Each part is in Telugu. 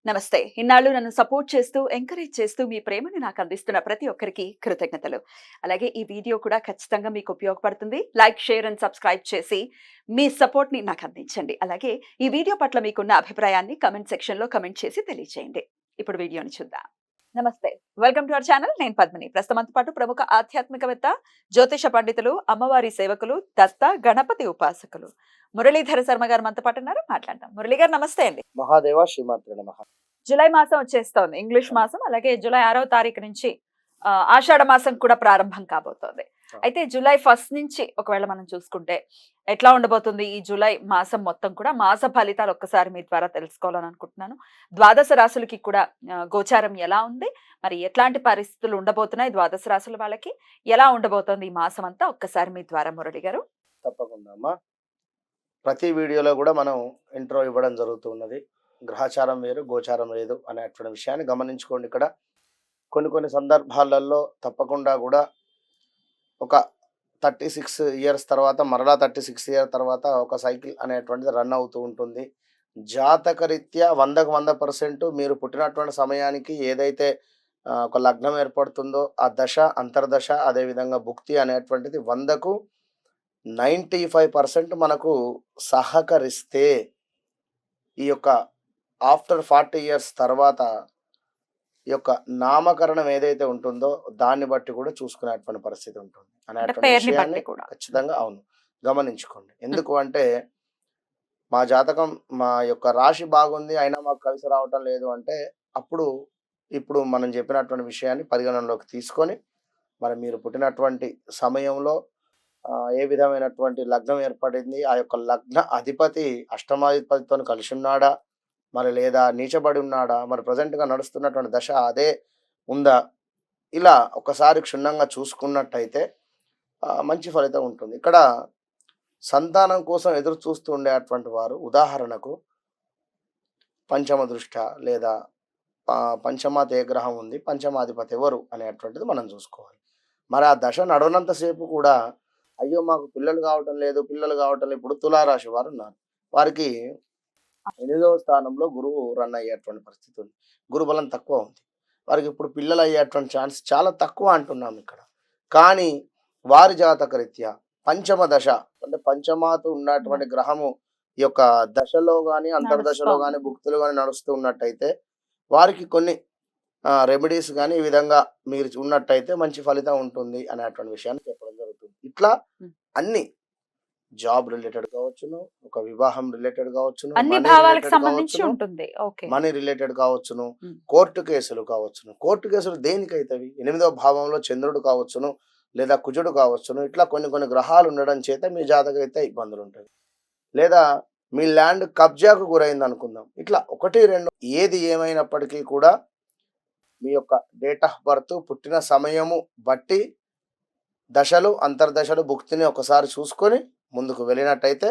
నమస్తే. ఇన్నాళ్ళు నన్ను సపోర్ట్ చేస్తూ, ఎంకరేజ్ చేస్తూ మీ ప్రేమని నాకు అందిస్తున్న ప్రతి ఒక్కరికి కృతజ్ఞతలు. అలాగే ఈ వీడియో కూడా ఖచ్చితంగా మీకు ఉపయోగపడుతుంది. లైక్, షేర్ అండ్ సబ్స్క్రైబ్ చేసి మీ సపోర్ట్‌ని నాకు అందించండి. అలాగే ఈ వీడియో పట్ల మీకున్న అభిప్రాయాన్ని కామెంట్ సెక్షన్‌లో కామెంట్ చేసి తెలియజేయండి. ఇప్పుడు వీడియోని చూద్దాం. నమస్తే. Welcome to our channel. నేను పద్మిని. ప్రస్తుతం మనతో పాటు ప్రముఖ ఆధ్యాత్మికవేత్త, జ్యోతిష పండితులు, అమ్మవారి సేవకులు, దత్త గణపతి ఉపాసకులు మురళీధర శర్మ గారు మనతో పాటు ఉన్నారు. మాట్లాడదాం. మురళి గారు నమస్తే అండి. మహాదేవ శ్రీమాత్రే నమః. జులై మాసం వచ్చేస్తోంది. ఇంగ్లీష్ మాసం. అలాగే జులై 6వ తారీఖు నుంచి ఆషాఢ మాసం కూడా ప్రారంభం కాబోతోంది. అయితే జులై 1 నుంచి ఒకవేళ మనం చూసుకుంటే ఎట్లా ఉండబోతుంది ఈ జులై మాసం మొత్తం కూడా? మాస ఫలితాలు ఒక్కసారి మీ ద్వారా తెలుసుకోవాలని అనుకుంటున్నాను. ద్వాదశ రాశులకి కూడా గోచారం ఎలా ఉంది? మరి ఎట్లాంటి పరిస్థితులు ఉండబోతున్నాయి ద్వాదశ రాశుల వాళ్ళకి? ఎలా ఉండబోతోంది ఈ మాసం అంతా? ఒక్కసారి మీ ద్వారా మురళి గారు. తప్పకుండా అమ్మా. ప్రతి వీడియోలో కూడా మనం ఇంట్రో ఇవ్వడం జరుగుతున్నది. గ్రహచారం వేరు, గోచారం లేదు అనేటువంటి విషయాన్ని గమనించుకోండి. ఇక్కడ కొన్ని సందర్భాలలో తప్పకుండా కూడా ఒక 36 ఇయర్స్ తర్వాత మరలా 36 ఇయర్స్ తర్వాత ఒక సైకిల్ అనేటువంటిది రన్ అవుతూ ఉంటుంది. జాతకరీత్యా 100కు 100% మీరు పుట్టినటువంటి సమయానికి ఏదైతే ఒక లగ్నం ఏర్పడుతుందో ఆ దశ, అంతర్దశ, అదేవిధంగా భుక్తి అనేటువంటిది 100కు 95% మనకు సహకరిస్తే ఈ యొక్క ఆఫ్టర్ 40 ఇయర్స్ తర్వాత ఈ యొక్క నామకరణం ఏదైతే ఉంటుందో దాన్ని బట్టి కూడా చూసుకునేటువంటి పరిస్థితి ఉంటుంది అనేటువంటి విషయాన్ని ఖచ్చితంగా అవును గమనించుకోండి. ఎందుకు అంటే మా జాతకం మా యొక్క రాశి బాగుంది అయినా మాకు కలిసి రావటం లేదు అంటే అప్పుడు ఇప్పుడు మనం చెప్పినటువంటి విషయాన్ని పరిగణనలోకి తీసుకొని మరి మీరు పుట్టినటువంటి సమయంలో ఏ విధమైనటువంటి లగ్నం ఏర్పడింది, ఆ యొక్క లగ్న అధిపతి అష్టమాధిపతితో కలిసి ఉన్నాడా, మరి లేదా నీచబడి ఉన్నాడా, మరి ప్రజెంట్గా నడుస్తున్నటువంటి దశ అదే ఉందా, ఇలా ఒకసారి క్షుణ్ణంగా చూసుకున్నట్టయితే మంచి ఫలితం ఉంటుంది. ఇక్కడ సంతానం కోసం ఎదురు చూస్తూ ఉండేటువంటి వారు ఉదాహరణకు పంచమ దృష్ట లేదా పంచమాత ఏ గ్రహం ఉంది, పంచమాధిపతి ఎవరు అనేటువంటిది మనం చూసుకోవాలి. మరి ఆ దశ నడవనంతసేపు కూడా అయ్యో మాకు పిల్లలు కావటం లేదు, పిల్లలు కావటం లేదు. ఇప్పుడు తులారాశి వారు ఉన్నారు, వారికి 8వ స్థానంలో గురువు రన్ అయ్యేటువంటి పరిస్థితి ఉంది. గురుబలం తక్కువ ఉంది, వారికి ఇప్పుడు పిల్లలు అయ్యేటువంటి ఛాన్స్ చాలా తక్కువ అంటున్నాం ఇక్కడ. కానీ వారి జాతక రీత్యా పంచమ దశ అంటే పంచమాత ఉన్నటువంటి గ్రహము ఈ యొక్క దశలో కానీ అంతర్దశలో కానీ భుక్తులు కానీ నడుస్తూ ఉన్నట్టయితే వారికి కొన్ని రెమెడీస్ కానీ ఈ విధంగా మీరు ఉన్నట్టయితే మంచి ఫలితం ఉంటుంది అనేటువంటి విషయాన్ని చెప్పడం జరుగుతుంది. ఇట్లా అన్ని జాబ్ రిలేటెడ్ కావచ్చును, ఒక వివాహం రిలేటెడ్ కావచ్చును, మనీ రిలేటెడ్ కావచ్చును, కోర్టు కేసులు కావచ్చును. కోర్టు కేసులు దేనికైతవి? 8వ భావంలో చంద్రుడు కావచ్చును లేదా కుజుడు కావచ్చును. ఇట్లా కొన్ని గ్రహాలు ఉండడం చేత మీ జాతకం అయితే ఇబ్బందులు ఉంటాయి. లేదా మీ ల్యాండ్ కబ్జాకు గురైంది అనుకుందాం. ఇట్లా 1, 2 ఏది ఏమైనప్పటికీ కూడా మీ యొక్క డేట్ ఆఫ్ బర్త్, పుట్టిన సమయము బట్టి దశలు, అంతర్దశలు, భుక్తిని ఒకసారి చూసుకొని ముందుకు వెళ్ళినట్టయితే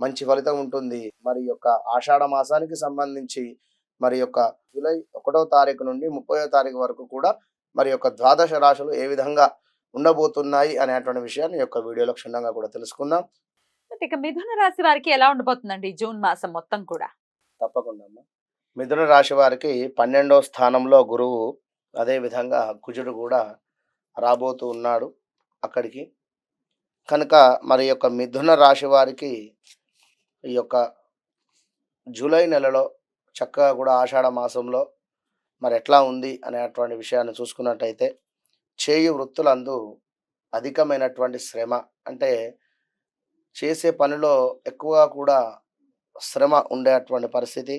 మంచి ఫలితం ఉంటుంది. మరి యొక్క ఆషాఢ మాసానికి సంబంధించి మరి యొక్క జూలై 1వ తారీఖు నుండి 30వ తారీఖు వరకు కూడా మరి యొక్క ద్వాదశ రాశులు ఏ విధంగా ఉండబోతున్నాయి అనేటువంటి విషయాన్ని యొక్క వీడియోలో క్షుణ్ణంగా కూడా తెలుసుకుందాం. ఇక మిథున రాశి వారికి ఎలా ఉండబోతుందండి జూన్ మాసం మొత్తం కూడా? తప్పకుండా మిథున రాశి వారికి 12వ స్థానంలో గురువు, అదే విధంగా కుజుడు కూడా రాబోతూ ఉన్నాడు అక్కడికి. కనుక మరి యొక్క మిథున రాశి వారికి ఈ యొక్క జూలై నెలలో చక్కగా కూడా ఆషాఢ మాసంలో మరి ఎట్లా ఉంది అనేటువంటి విషయాన్ని చూసుకున్నట్టయితే చేయు వృత్తులందు అధికమైనటువంటి శ్రమ, అంటే చేసే పనిలో ఎక్కువగా కూడా శ్రమ ఉండేటువంటి పరిస్థితి,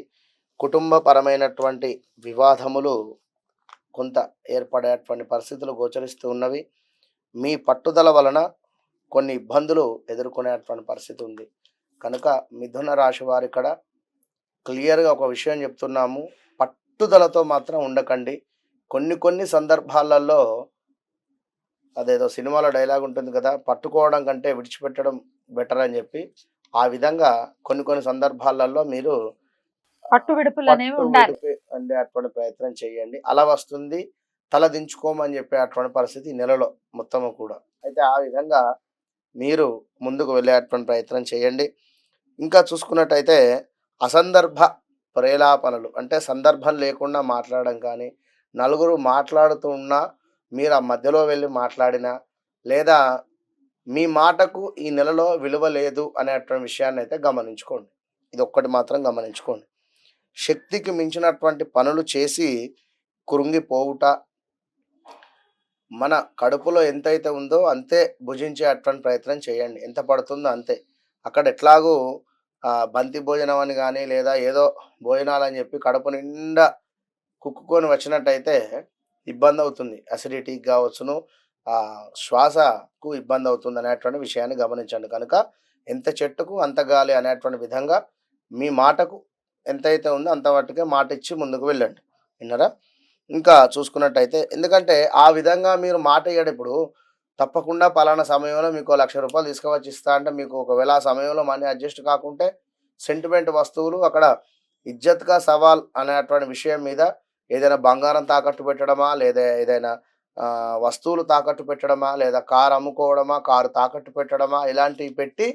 కుటుంబపరమైనటువంటి వివాదములు కొంత ఏర్పడేటువంటి పరిస్థితులు గోచరిస్తూ ఉన్నవి. మీ పట్టుదల వలన కొన్ని ఇబ్బందులు ఎదుర్కొనేటువంటి పరిస్థితి ఉంది. కనుక మిథున రాశి వారి ఇక్కడ క్లియర్గా ఒక విషయం చెప్తున్నాము, పట్టుదలతో మాత్రం ఉండకండి. కొన్ని సందర్భాలలో అదేదో సినిమాలో డైలాగ్ ఉంటుంది కదా, పట్టుకోవడం కంటే విడిచిపెట్టడం బెటర్ అని చెప్పి, ఆ విధంగా కొన్ని సందర్భాలలో మీరు అటువంటి ప్రయత్నం చేయండి. అలా వస్తుంది, తల దించుకోమని చెప్పే అటువంటి పరిస్థితి నెలలో మొత్తము కూడా. అయితే ఆ విధంగా మీరు ముందుకు వెళ్ళేటువంటి ప్రయత్నం చేయండి. ఇంకా చూసుకున్నట్టయితే అసందర్భ ప్రేలాపనలు అంటే సందర్భం లేకుండా మాట్లాడడం కానీ, నలుగురు మాట్లాడుతూ ఉన్నా మీరు ఆ మధ్యలో వెళ్ళి మాట్లాడినా, లేదా మీ మాటకు ఈ నెలలో విలువ లేదు అనేటువంటి విషయాన్నయితే గమనించుకోండి. ఇదొక్కటి మాత్రం గమనించుకోండి. శక్తికి మించినటువంటి పనులు చేసి కృంగిపోవుట, మన కడుపులో ఎంతైతే ఉందో అంతే భుజించే అటువంటి ప్రయత్నం చేయండి. ఎంత పడుతుందో అంతే. అక్కడ ఎట్లాగూ బంతి భోజనం అని గానీ, లేదా ఏదో భోజనాలని చెప్పి కడుపు నిండా కుక్కుకొని వచ్చినట్టయితే ఇబ్బందవుతుంది. అసిడిటీకి గావచ్చును, శ్వాసకు ఇబ్బందవుతుంది అనేటువంటి విషయాన్ని గమనించండి. కనుక ఎంత చెట్టుకు అంత గాలి అనేటువంటి విధంగా మీ మాటకు ఎంతైతే ఉందో అంత మట్టుకే మాటిచ్చి ముందుకు వెళ్ళండి. విన్నారా? ఇంకా చూసుకున్నట్టయితే ఎందుకంటే ఆ విధంగా మీరు మాట ఇయ్యడిప్పుడు తప్పకుండా పలానా సమయంలో మీకు రూ. 1,00,000 తీసుకువచ్చి ఇస్తా అంటే మీకు ఒకవేళ ఆ సమయంలో మనీ అడ్జస్ట్ కాకుంటే సెంటిమెంట్ వస్తువులు అక్కడ ఇజ్జత్ కా సవాల్ అనేటువంటి విషయం మీద ఏదైనా బంగారం తాకట్టు పెట్టడమా, లేదా ఏదైనా వస్తువులు తాకట్టు పెట్టడమా, లేదా కారు అమ్ముకోవడమా, కారు తాకట్టు పెట్టడమా, ఇలాంటివి పెట్టి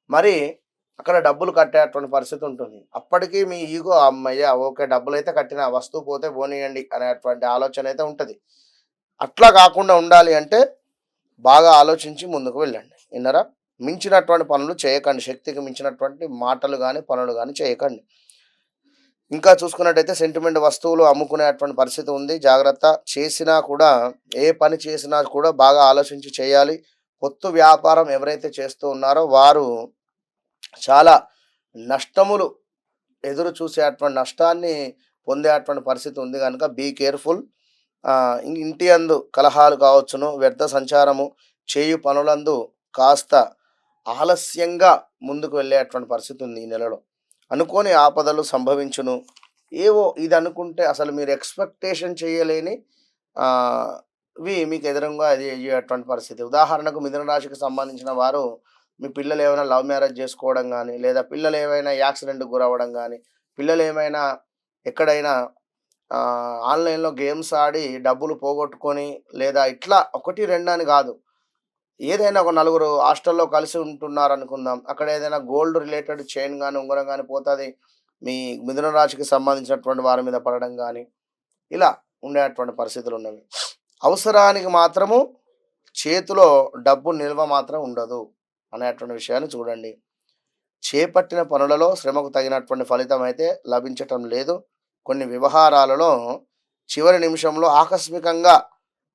మరి అక్కడ డబ్బులు కట్టేటువంటి పరిస్థితి ఉంటుంది. అప్పటికి మీ ఈగో అమ్మయ్య ఓకే డబ్బులైతే కట్టిన వస్తువు పోతే పోనీయండి అనేటువంటి ఆలోచన అయితే ఉంటుంది. అట్లా కాకుండా ఉండాలి అంటే బాగా ఆలోచించి ముందుకు వెళ్ళండి. విన్నారా? మించినటువంటి పనులు చేయకండి. శక్తికి మించినటువంటి మాటలు కానీ పనులు కానీ చేయకండి. ఇంకా చూసుకున్నట్టయితే సెంటిమెంట్ వస్తువులు అమ్ముకునేటువంటి పరిస్థితి ఉంది. జాగ్రత్త. చేసినా కూడా ఏ పని చేసినా కూడా బాగా ఆలోచించి చేయాలి. పొత్తు వ్యాపారం ఎవరైతే చేస్తూ ఉన్నారో వారు చాలా నష్టములు ఎదురు చూసేటువంటి నష్టాన్ని పొందేటువంటి పరిస్థితి ఉంది కనుక బీ కేర్ఫుల్. ఇంటి అందు కలహాలు కావచ్చును, వ్యర్థ సంచారము, చేయు పనులందు కాస్త ఆలస్యంగా ముందుకు వెళ్ళేటువంటి పరిస్థితి ఉంది ఈ నెలలో. అనుకోని ఆపదలు సంభవించును. ఏవో ఇది అనుకుంటే అసలు మీరు ఎక్స్పెక్టేషన్ చేయలేని మీకు ఎదురుగా అది అయ్యేటువంటి పరిస్థితి. ఉదాహరణకు మిథున రాశికి సంబంధించిన వారు మీ పిల్లలు ఏమైనా లవ్ మ్యారేజ్ చేసుకోవడం కానీ, లేదా పిల్లలు ఏమైనా యాక్సిడెంట్కి గురవ్వడం కానీ, పిల్లలు ఏమైనా ఎక్కడైనా ఆన్లైన్లో గేమ్స్ ఆడి డబ్బులు పోగొట్టుకొని, లేదా ఇట్లా 1, 2 అని కాదు, ఏదైనా ఒక నలుగురు హాస్టల్లో కలిసి ఉంటున్నారు అనుకుందాం, అక్కడ ఏదైనా గోల్డ్ రిలేటెడ్ చైన్ కానీ ఉంగరం కానీ పోతుంది మీ మిథున రాశికి సంబంధించినటువంటి వారి మీద పడడం కానీ, ఇలా ఉండేటువంటి పరిస్థితులు ఉన్నవి. అవసరానికి మాత్రము చేతిలో డబ్బు నిల్వ మాత్రం ఉండదు అనేటువంటి విషయాన్ని చూడండి. చేపట్టిన పనులలో శ్రమకు తగినటువంటి ఫలితం అయితే లభించటం లేదు. కొన్ని వ్యవహారాలలో చివరి నిమిషంలో ఆకస్మికంగా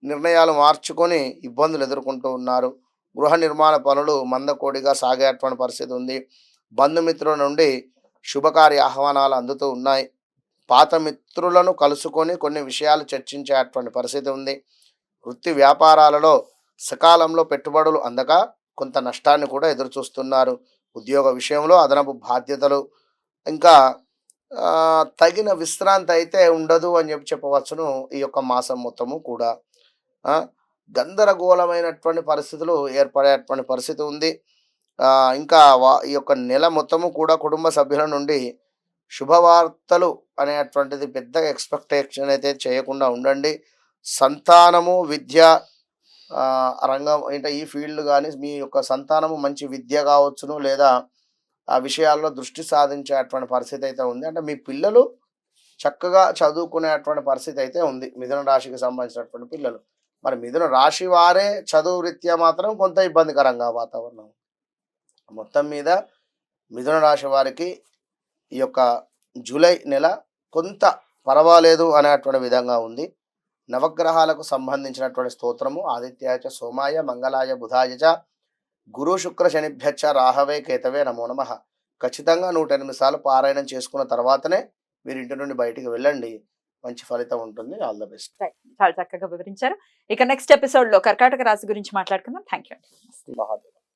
నిర్ణయాలు మార్చుకొని ఇబ్బందులు ఎదుర్కొంటూ ఉన్నారు. గృహ నిర్మాణ పనులు మందకోడిగా సాగేటువంటి పరిస్థితి ఉంది. బంధుమిత్రుల నుండి శుభకార్య ఆహ్వానాలు అందుతూ ఉన్నాయి. పాత మిత్రులను కలుసుకొని కొన్ని విషయాలు చర్చించేటువంటి పరిస్థితి ఉంది. వృత్తి వ్యాపారాలలో సకాలంలో పెట్టుబడులు అందక కొంత నష్టాన్ని కూడా ఎదురు చూస్తున్నారు. ఉద్యోగ విషయంలో అదనపు బాధ్యతలు, ఇంకా తగిన విశ్రాంతి అయితే ఉండదు అని చెప్పవచ్చును. ఈ యొక్క మాసం మొత్తము కూడా గందరగోళమైనటువంటి పరిస్థితులు ఏర్పడేటువంటి పరిస్థితి ఉంది. ఇంకా ఈ యొక్క నెల మొత్తము కూడా కుటుంబ సభ్యుల నుండి శుభవార్తలు అనేటువంటిది పెద్దగా ఎక్స్పెక్టేషన్ అయితే చేయకుండా ఉండండి. సంతానము, విద్య రంగం అంటే ఈ ఫీల్డ్ కానీ మీ యొక్క సంతానము మంచి విద్య కావచ్చును, లేదా ఆ విషయాల్లో దృష్టి సాధించేటువంటి పరిస్థితి అయితే ఉంది. అంటే మీ పిల్లలు చక్కగా చదువుకునేటువంటి పరిస్థితి అయితే ఉంది మిథున రాశికి సంబంధించినటువంటి పిల్లలు. మరి మిథున రాశి వారే చదువు రీత్యా మాత్రం కొంత ఇబ్బందికరంగా వాతావరణం. మొత్తం మీద మిథున రాశి వారికి ఈ యొక్క జూలై నెల కొంత పర్వాలేదు అనేటువంటి విధంగా ఉంది. నవగ్రహాలకు సంబంధించినటువంటి స్తోత్రము ఆదిత్యాయ చ సోమాయ మంగళాయ బుధాయ చ గురు శుక్ర శనిభ్యచ్చ రాహవే కేతవే నమో నమః. ఖచ్చితంగా 108 సార్లు పారాయణం చేసుకున్న తర్వాతనే మీరు ఇంటి నుండి బయటికి వెళ్ళండి. మంచి ఫలితం ఉంటుంది. All the best. చాలా చక్కగా వివరించారు. ఇక నెక్స్ట్ ఎపిసోడ్ లో కర్కాటక రాశి గురించి మాట్లాడుకుందాం. Thank you. మహాదేవ్.